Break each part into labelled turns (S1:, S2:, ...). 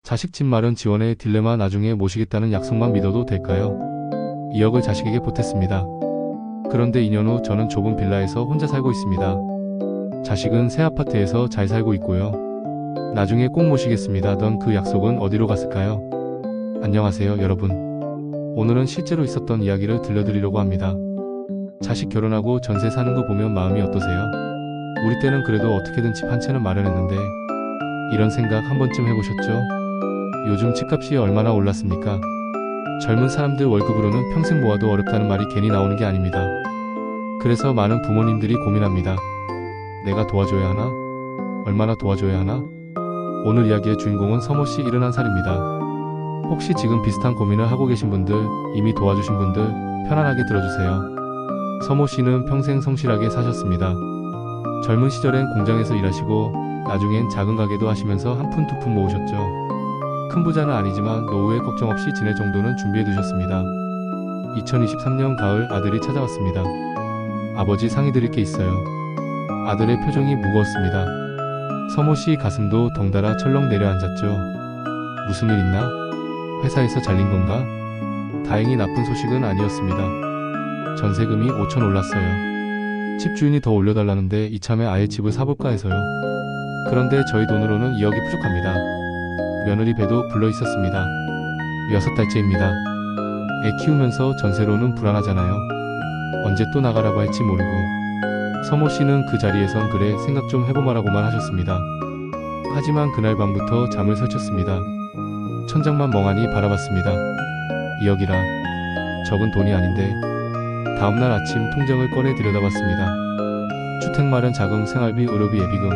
S1: 자식 집 마련 지원의 딜레마 나중에 모시겠다는 약속만 믿어도 될까요? 2억을 자식에게 보탰습니다. 그런데 2년 후 저는 좁은 빌라에서 혼자 살고 있습니다. 자식은 새 아파트에서 잘 살고 있고요. 나중에 꼭 모시겠습니다던 그 약속은 어디로 갔을까요? 안녕하세요, 여러분. 오늘은 실제로 있었던 이야기를 들려드리려고 합니다. 자식 결혼하고 전세 사는 거 보면 마음이 어떠세요? 우리 때는 그래도 어떻게든 집 한 채는 마련했는데 이런 생각 한 번쯤 해보셨죠? 요즘 집값이 얼마나 올랐습니까? 젊은 사람들 월급으로는 평생 모아도 어렵다는 말이 괜히 나오는 게 아닙니다. 그래서 많은 부모님들이 고민합니다. 내가 도와줘야 하나? 얼마나 도와줘야 하나? 오늘 이야기의 주인공은 서모씨 71살입니다. 혹시 지금 비슷한 고민을 하고 계신 분들, 이미 도와주신 분들 편안하게 들어주세요. 서모씨는 평생 성실하게 사셨습니다. 젊은 시절엔 공장에서 일하시고 나중엔 작은 가게도 하시면서 한 푼 두 푼 모으셨죠. 큰 부자는 아니지만 노후에 걱정 없이 지낼 정도는 준비해 두셨습니다. 2023년 가을 아들이 찾아왔습니다. 아버지 상의 드릴 게 있어요. 아들의 표정이 무거웠습니다. 서모씨 가슴도 덩달아 철렁 내려앉았죠. 무슨 일 있나? 회사에서 잘린 건가? 다행히 나쁜 소식은 아니었습니다. 전세금이 5천 올랐어요. 집주인이 더 올려달라는데 이참에 아예 집을 사볼까 해서요. 그런데 저희 돈으로는 2억이 부족합니다. 며느리 배도 불러 있었습니다. 6달째입니다. 애 키우면서 전세로는 불안하잖아요. 언제 또 나가라고 할지 모르고. 서모씨는 그 자리에선 그래 생각 좀 해보마라고만 하셨습니다. 하지만 그날 밤부터 잠을 설쳤습니다. 천장만 멍하니 바라봤습니다. 2억이라 적은 돈이 아닌데. 다음날 아침 통장을 꺼내 들여다봤습니다. 주택 마련 자금, 생활비, 의료비, 예비금.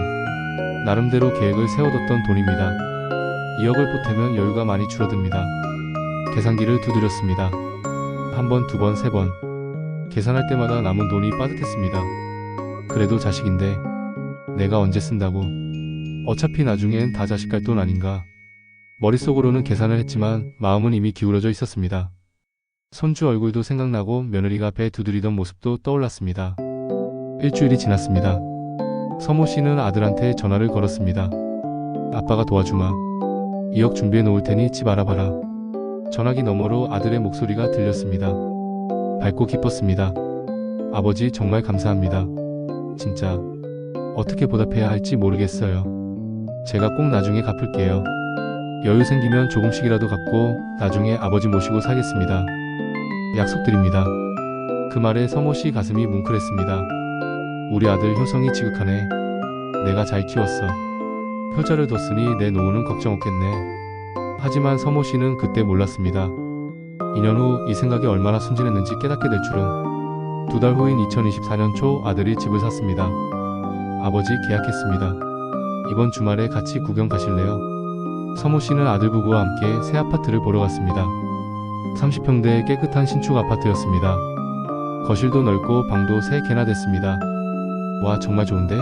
S1: 나름대로 계획을 세워뒀던 돈입니다. 2억을 보태면 여유가 많이 줄어듭니다. 계산기를 두드렸습니다. 한 번, 두 번, 세 번. 계산할 때마다 남은 돈이 빠듯했습니다. 그래도 자식인데 내가 언제 쓴다고. 어차피 나중엔 다 자식 갈 돈 아닌가. 머릿속으로는 계산을 했지만 마음은 이미 기울어져 있었습니다. 손주 얼굴도 생각나고 며느리가 배 두드리던 모습도 떠올랐습니다. 일주일이 지났습니다. 서모씨는 아들한테 전화를 걸었습니다. 아빠가 도와주마. 2억 준비해 놓을 테니 집 알아봐라. 전화기 너머로 아들의 목소리가 들렸습니다. 밝고 기뻤습니다. 아버지 정말 감사합니다. 진짜 어떻게 보답해야 할지 모르겠어요. 제가 꼭 나중에 갚을게요. 여유 생기면 조금씩이라도 갚고 나중에 아버지 모시고 살겠습니다. 약속드립니다. 그 말에 서모씨 가슴이 뭉클했습니다. 우리 아들 효성이 지극하네. 내가 잘 키웠어. 효자를 뒀으니 내 노후는 걱정 없겠네. 하지만 서모씨는 그때 몰랐습니다. 2년 후 이 생각이 얼마나 순진했는지 깨닫게 될 줄은. 2달 후인 2024년 초 아들이 집을 샀습니다. 아버지 계약했습니다. 이번 주말에 같이 구경 가실래요? 서모씨는 아들 부부와 함께 새 아파트를 보러 갔습니다. 30평대의 깨끗한 신축 아파트였습니다. 거실도 넓고 방도 3개나 됐습니다. 와, 정말 좋은데?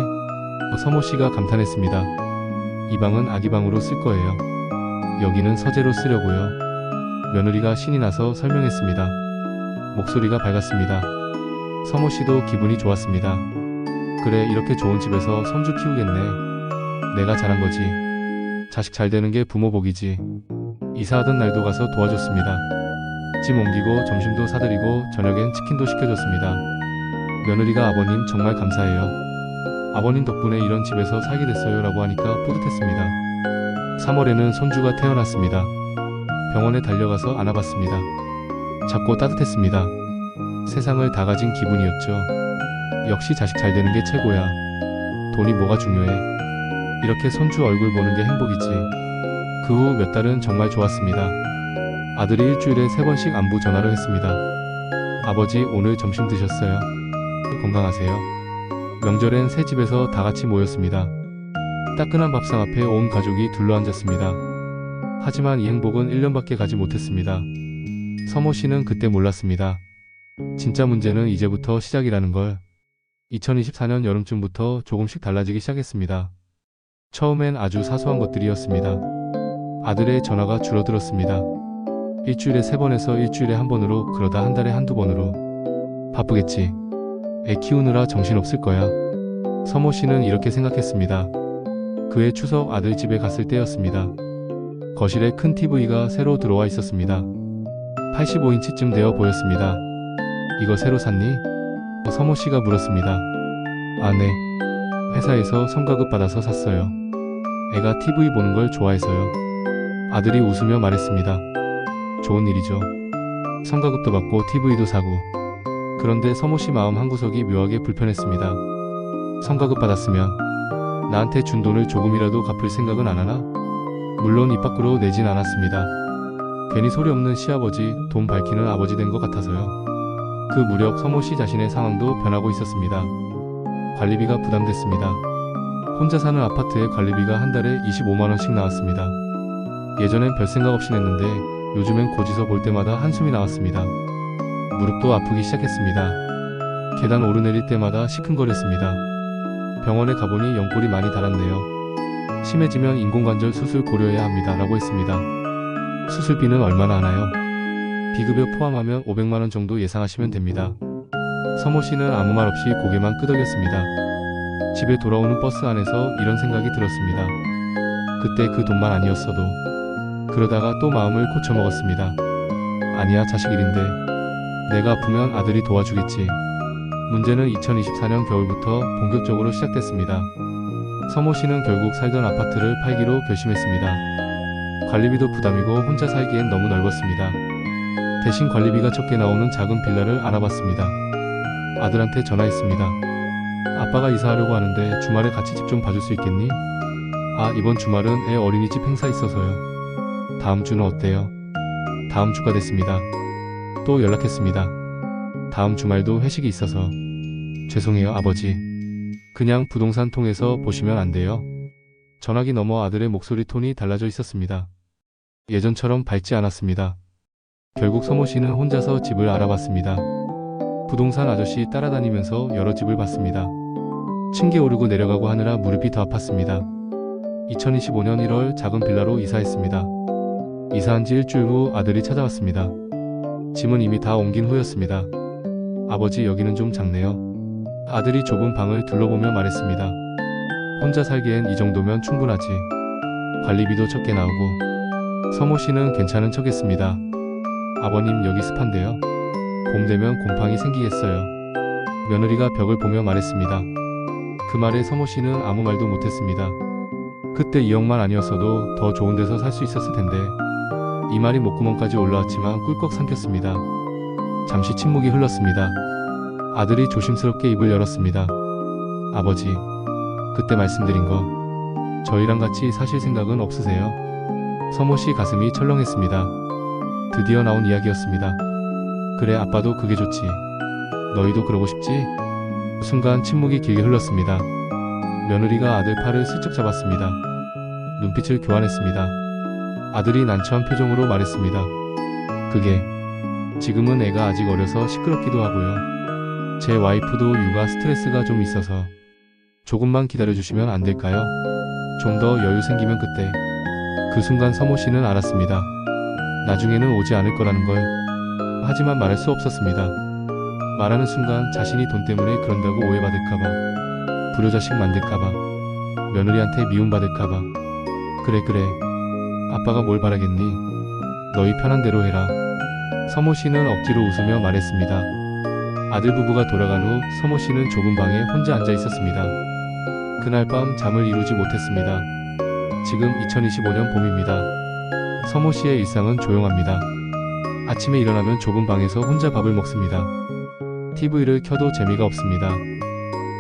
S1: 서모씨가 감탄했습니다. 이 방은 아기방으로 쓸 거예요. 여기는 서재로 쓰려고요. 며느리가 신이 나서 설명했습니다. 목소리가 밝았습니다. 서모씨도 기분이 좋았습니다. 그래, 이렇게 좋은 집에서 손주 키우겠네. 내가 잘한 거지. 자식 잘 되는 게 부모 복이지. 이사하던 날도 가서 도와줬습니다. 짐 옮기고 점심도 사드리고 저녁엔 치킨도 시켜줬습니다. 며느리가 아버님 정말 감사해요. 아버님 덕분에 이런 집에서 살게 됐어요 라고 하니까 뿌듯했습니다. 3월에는 손주가 태어났습니다. 병원에 달려가서 안아봤습니다. 작고 따뜻했습니다. 세상을 다 가진 기분이었죠. 역시 자식 잘 되는 게 최고야. 돈이 뭐가 중요해. 이렇게 손주 얼굴 보는 게 행복이지. 그 후 몇 달은 정말 좋았습니다. 아들이 일주일에 3번씩 안부 전화를 했습니다. 아버지, 오늘 점심 드셨어요? 건강하세요? 명절엔 새 집에서 다 같이 모였습니다. 따끈한 밥상 앞에 온 가족이 둘러앉았습니다. 하지만 이 행복은 1년밖에 가지 못했습니다. 서모씨는 그때 몰랐습니다. 진짜 문제는 이제부터 시작이라는 걸. 2024년 여름쯤부터 조금씩 달라지기 시작했습니다. 처음엔 아주 사소한 것들이었습니다. 아들의 전화가 줄어들었습니다. 일주일에 3번에서 일주일에 1번으로, 그러다 한 달에 한두 번으로. 바쁘겠지. 애 키우느라 정신없을 거야. 서모씨는 이렇게 생각했습니다. 그해 추석 아들 집에 갔을 때였습니다. 거실에 큰 TV가 새로 들어와 있었습니다. 85인치쯤 되어 보였습니다. 이거 새로 샀니? 서모 씨가 물었습니다. 아, 네. 회사에서 성과급 받아서 샀어요. 애가 TV 보는 걸 좋아해서요. 아들이 웃으며 말했습니다. 좋은 일이죠. 성과급도 받고 TV도 사고. 그런데 서모 씨 마음 한구석이 묘하게 불편했습니다. 성과급 받았으면 나한테 준 돈을 조금이라도 갚을 생각은 안 하나? 물론 입 밖으로 내진 않았습니다. 괜히 소리 없는 시아버지, 돈 밝히는 아버지 된 것 같아서요. 그 무렵 서모 씨 자신의 상황도 변하고 있었습니다. 관리비가 부담됐습니다. 혼자 사는 아파트의 관리비가 한 달에 25만 원씩 나왔습니다. 예전엔 별 생각 없이 냈는데 요즘엔 고지서 볼 때마다 한숨이 나왔습니다. 무릎도 아프기 시작했습니다. 계단 오르내릴 때마다 시큰거렸습니다. 병원에 가보니 연골이 많이 닳았네요. 심해지면 인공관절 수술 고려해야 합니다. 라고 했습니다. 수술비는 얼마나 하나요? 비급여 포함하면 500만 원 정도 예상하시면 됩니다. 서모 씨는 아무 말 없이 고개만 끄덕였습니다. 집에 돌아오는 버스 안에서 이런 생각이 들었습니다. 그때 그 돈만 아니었어도. 그러다가 또 마음을 고쳐먹었습니다. 아니야, 자식 일인데. 내가 아프면 아들이 도와주겠지. 문제는 2024년 겨울부터 본격적으로 시작됐습니다. 서모 씨는 결국 살던 아파트를 팔기로 결심했습니다. 관리비도 부담이고 혼자 살기엔 너무 넓었습니다. 대신 관리비가 적게 나오는 작은 빌라를 알아봤습니다. 아들한테 전화했습니다. 아빠가 이사하려고 하는데 주말에 같이 집 좀 봐줄 수 있겠니? 아, 이번 주말은 애 어린이집 행사 있어서요. 다음 주는 어때요? 다음 주가 됐습니다. 또 연락했습니다. 다음 주말도 회식이 있어서. 죄송해요, 아버지. 그냥 부동산 통해서 보시면 안 돼요? 전화기 너머 아들의 목소리 톤이 달라져 있었습니다. 예전처럼 밝지 않았습니다. 결국 서모 씨는 혼자서 집을 알아봤습니다. 부동산 아저씨 따라다니면서 여러 집을 봤습니다. 층계 오르고 내려가고 하느라 무릎이 더 아팠습니다. 2025년 1월 작은 빌라로 이사했습니다. 이사한 지 일주일 후 아들이 찾아왔습니다. 짐은 이미 다 옮긴 후였습니다. 아버지, 여기는 좀 작네요. 아들이 좁은 방을 둘러보며 말했습니다. 혼자 살기엔 이 정도면 충분하지. 관리비도 적게 나오고. 서모 씨는 괜찮은 척했습니다. 아버님, 여기 습한데요. 봄 되면 곰팡이 생기겠어요. 며느리가 벽을 보며 말했습니다. 그 말에 서모 씨는 아무 말도 못했습니다. 그때 2억만 아니었어도 더 좋은 데서 살 수 있었을 텐데. 이 말이 목구멍까지 올라왔지만 꿀꺽 삼켰습니다. 잠시 침묵이 흘렀습니다. 아들이 조심스럽게 입을 열었습니다. 아버지, 그때 말씀드린 거 저희랑 같이 사실 생각은 없으세요? 서모 씨 가슴이 철렁했습니다. 드디어 나온 이야기였습니다. 그래, 아빠도 그게 좋지. 너희도 그러고 싶지? 순간 침묵이 길게 흘렀습니다. 며느리가 아들 팔을 슬쩍 잡았습니다. 눈빛을 교환했습니다. 아들이 난처한 표정으로 말했습니다. 그게 지금은 애가 아직 어려서 시끄럽기도 하고요. 제 와이프도 육아 스트레스가 좀 있어서 조금만 기다려주시면 안 될까요? 좀 더 여유 생기면 그때. 그 순간 서모 씨는 알았습니다. 나중에는 오지 않을 거라는 걸. 하지만 말할 수 없었습니다. 말하는 순간 자신이 돈 때문에 그런다고 오해받을까봐, 불효자식 만들까봐, 며느리한테 미움받을까봐. 그래, 아빠가 뭘 바라겠니? 너희 편한 대로 해라. 서모 씨는 억지로 웃으며 말했습니다. 아들 부부가 돌아간 후 서모 씨는 좁은 방에 혼자 앉아 있었습니다. 그날 밤 잠을 이루지 못했습니다. 지금 2025년 봄입니다. 서모 씨의 일상은 조용합니다. 아침에 일어나면 좁은 방에서 혼자 밥을 먹습니다. TV를 켜도 재미가 없습니다.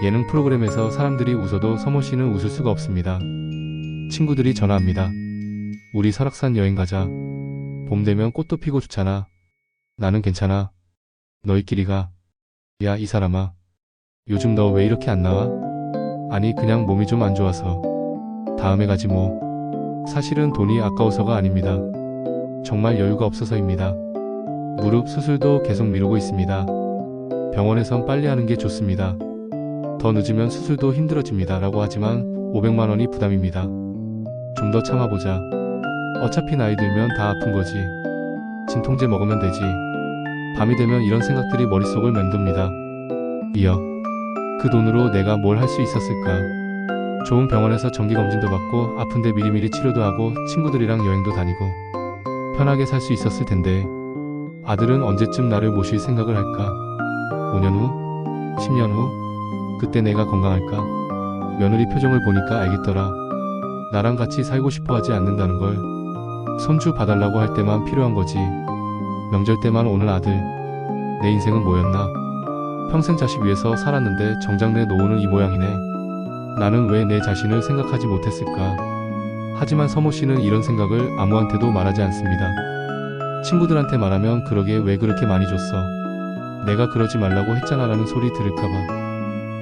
S1: 예능 프로그램에서 사람들이 웃어도 서모 씨는 웃을 수가 없습니다. 친구들이 전화합니다. 우리 설악산 여행 가자. 봄 되면 꽃도 피고 좋잖아. 나는 괜찮아. 너희끼리 가. 야, 이 사람아. 요즘 너 왜 이렇게 안 나와? 아니, 그냥 몸이 좀 안 좋아서. 다음에 가지 뭐. 사실은 돈이 아까워서가 아닙니다. 정말 여유가 없어서입니다. 무릎 수술도 계속 미루고 있습니다. 병원에선 빨리 하는 게 좋습니다. 더 늦으면 수술도 힘들어집니다. 라고 하지만 500만 원이 부담입니다. 좀 더 참아보자. 어차피 나이 들면 다 아픈 거지. 진통제 먹으면 되지. 밤이 되면 이런 생각들이 머릿속을 맴돕니다. 이어 그 돈으로 내가 뭘 할 수 있었을까? 좋은 병원에서 정기검진도 받고 아픈데 미리미리 치료도 하고 친구들이랑 여행도 다니고 편하게 살 수 있었을 텐데 아들은 언제쯤 나를 모실 생각을 할까? 5년 후? 10년 후? 그때 내가 건강할까? 며느리 표정을 보니까 알겠더라. 나랑 같이 살고 싶어 하지 않는다는 걸. 손주 봐달라고 할 때만 필요한 거지. 명절 때만 오는 아들. 내 인생은 뭐였나? 평생 자식 위해서 살았는데 정작 내 노후는 이 모양이네. 나는 왜 내 자신을 생각하지 못했을까? 하지만 서모 씨는 이런 생각을 아무한테도 말하지 않습니다. 친구들한테 말하면 그러게 왜 그렇게 많이 줬어? 내가 그러지 말라고 했잖아 라는 소리 들을까봐.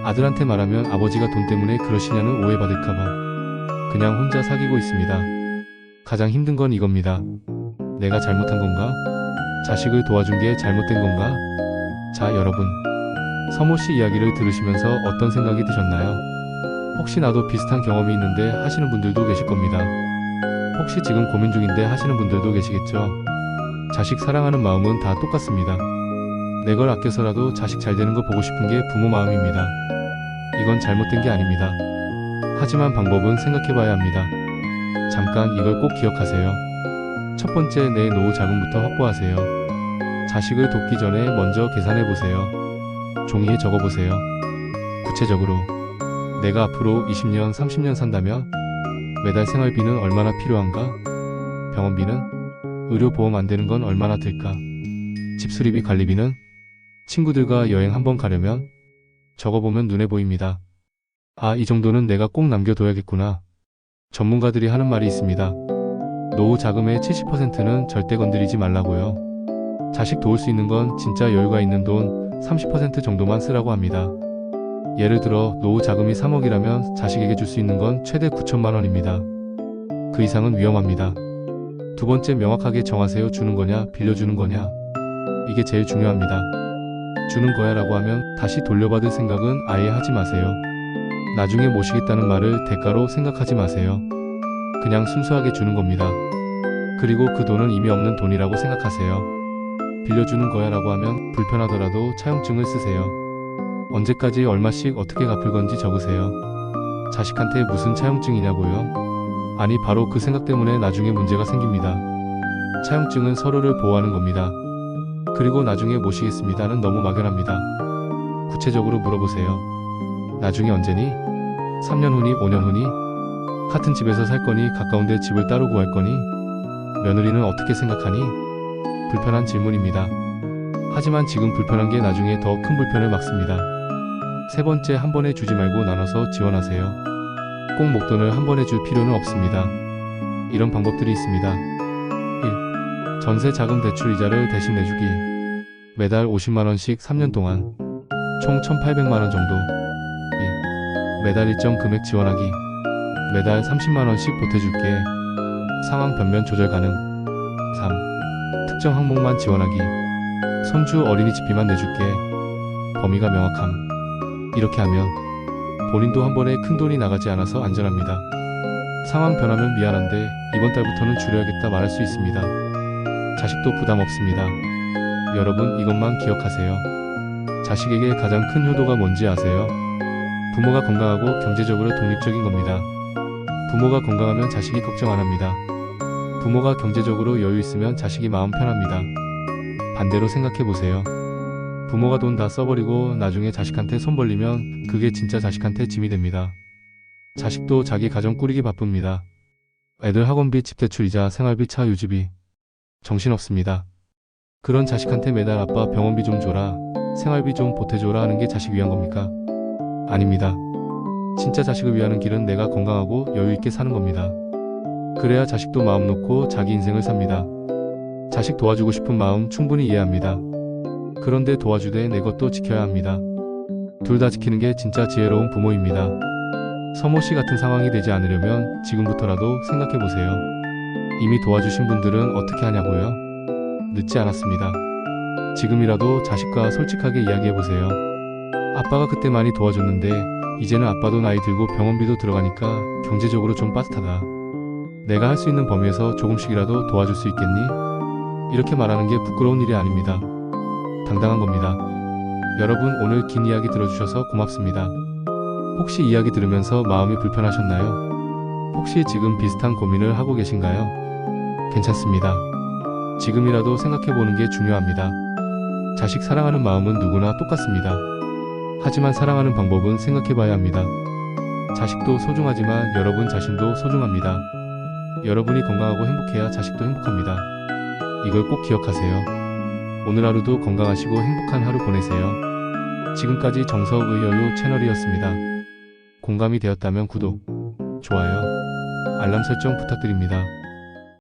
S1: 아들한테 말하면 아버지가 돈 때문에 그러시냐는 오해받을까봐. 그냥 혼자 사귀고 있습니다. 가장 힘든 건 이겁니다. 내가 잘못한 건가? 자식을 도와준 게 잘못된 건가? 자, 여러분. 서모 씨 이야기를 들으시면서 어떤 생각이 드셨나요? 혹시 나도 비슷한 경험이 있는데 하시는 분들도 계실 겁니다. 혹시 지금 고민 중인데 하시는 분들도 계시겠죠? 자식 사랑하는 마음은 다 똑같습니다. 내 걸 아껴서라도 자식 잘 되는 거 보고 싶은 게 부모 마음입니다. 이건 잘못된 게 아닙니다. 하지만 방법은 생각해봐야 합니다. 잠깐 이걸 꼭 기억하세요. 첫 번째, 내 노후 자금부터 확보하세요. 자식을 돕기 전에 먼저 계산해보세요. 종이에 적어보세요. 구체적으로 내가 앞으로 20년, 30년 산다면 매달 생활비는 얼마나 필요한가? 병원비는? 의료보험 안 되는 건 얼마나 들까? 집수리비, 관리비는? 친구들과 여행 한번 가려면? 적어보면 눈에 보입니다. 아, 이 정도는 내가 꼭 남겨둬야겠구나. 전문가들이 하는 말이 있습니다. 노후 자금의 70%는 절대 건드리지 말라고요. 자식 도울 수 있는 건 진짜 여유가 있는 돈 30% 정도만 쓰라고 합니다. 예를 들어 노후 자금이 3억이라면 자식에게 줄 수 있는 건 최대 9천만 원입니다. 그 이상은 위험합니다. 두 번째, 명확하게 정하세요. 주는 거냐, 빌려주는 거냐. 이게 제일 중요합니다. 주는 거야 라고 하면 다시 돌려받을 생각은 아예 하지 마세요. 나중에 모시겠다는 말을 대가로 생각하지 마세요. 그냥 순수하게 주는 겁니다. 그리고 그 돈은 이미 없는 돈이라고 생각하세요. 빌려주는 거야 라고 하면 불편하더라도 차용증을 쓰세요. 언제까지 얼마씩 어떻게 갚을 건지 적으세요. 자식한테 무슨 차용증이냐고요? 아니, 바로 그 생각 때문에 나중에 문제가 생깁니다. 차용증은 서로를 보호하는 겁니다. 그리고 나중에 모시겠습니다는 너무 막연합니다. 구체적으로 물어보세요. 나중에 언제니? 3년 후니? 5년 후니? 같은 집에서 살 거니? 가까운데 집을 따로 구할 거니? 며느리는 어떻게 생각하니? 불편한 질문입니다. 하지만 지금 불편한 게 나중에 더 큰 불편을 막습니다. 세 번째, 한 번에 주지 말고 나눠서 지원하세요. 꼭 목돈을 한 번에 줄 필요는 없습니다. 이런 방법들이 있습니다. 1. 전세 자금 대출 이자를 대신 내주기. 매달 50만원씩 3년 동안 총 1,800만원 정도. 2. 매달 일정 금액 지원하기. 매달 30만원씩 보태줄게. 상황 변면 조절 가능. 3. 특정 항목만 지원하기. 손주 어린이집비만 내줄게. 범위가 명확함. 이렇게 하면 본인도 한 번에 큰 돈이 나가지 않아서 안전합니다. 상황 변하면 미안한데 이번 달부터는 줄여야겠다 말할 수 있습니다. 자식도 부담 없습니다. 여러분, 이것만 기억하세요. 자식에게 가장 큰 효도가 뭔지 아세요? 부모가 건강하고 경제적으로 독립적인 겁니다. 부모가 건강하면 자식이 걱정 안 합니다. 부모가 경제적으로 여유 있으면 자식이 마음 편합니다. 반대로 생각해보세요. 부모가 돈 다 써버리고 나중에 자식한테 손 벌리면 그게 진짜 자식한테 짐이 됩니다. 자식도 자기 가정 꾸리기 바쁩니다. 애들 학원비, 집대출이자, 생활비, 차 유지비. 정신없습니다. 그런 자식한테 매달 아빠 병원비 좀 줘라, 생활비 좀 보태줘라 하는 게 자식 위한 겁니까? 아닙니다. 진짜 자식을 위하는 길은 내가 건강하고 여유 있게 사는 겁니다. 그래야 자식도 마음 놓고 자기 인생을 삽니다. 자식 도와주고 싶은 마음 충분히 이해합니다. 그런데 도와주되 내 것도 지켜야 합니다. 둘 다 지키는 게 진짜 지혜로운 부모입니다. 서모 씨 같은 상황이 되지 않으려면 지금부터라도 생각해보세요. 이미 도와주신 분들은 어떻게 하냐고요? 늦지 않았습니다. 지금이라도 자식과 솔직하게 이야기해보세요. 아빠가 그때 많이 도와줬는데 이제는 아빠도 나이 들고 병원비도 들어가니까 경제적으로 좀 빠듯하다. 내가 할 수 있는 범위에서 조금씩이라도 도와줄 수 있겠니? 이렇게 말하는 게 부끄러운 일이 아닙니다. 당당한 겁니다. 여러분, 오늘 긴 이야기 들어주셔서 고맙습니다. 혹시 이야기 들으면서 마음이 불편하셨나요? 혹시 지금 비슷한 고민을 하고 계신가요? 괜찮습니다. 지금이라도 생각해보는 게 중요합니다. 자식 사랑하는 마음은 누구나 똑같습니다. 하지만 사랑하는 방법은 생각해봐야 합니다. 자식도 소중하지만 여러분 자신도 소중합니다. 여러분이 건강하고 행복해야 자식도 행복합니다. 이걸 꼭 기억하세요. 오늘 하루도 건강하시고 행복한 하루 보내세요. 지금까지 정석의 여유 채널이었습니다. 공감이 되었다면 구독, 좋아요, 알람 설정 부탁드립니다.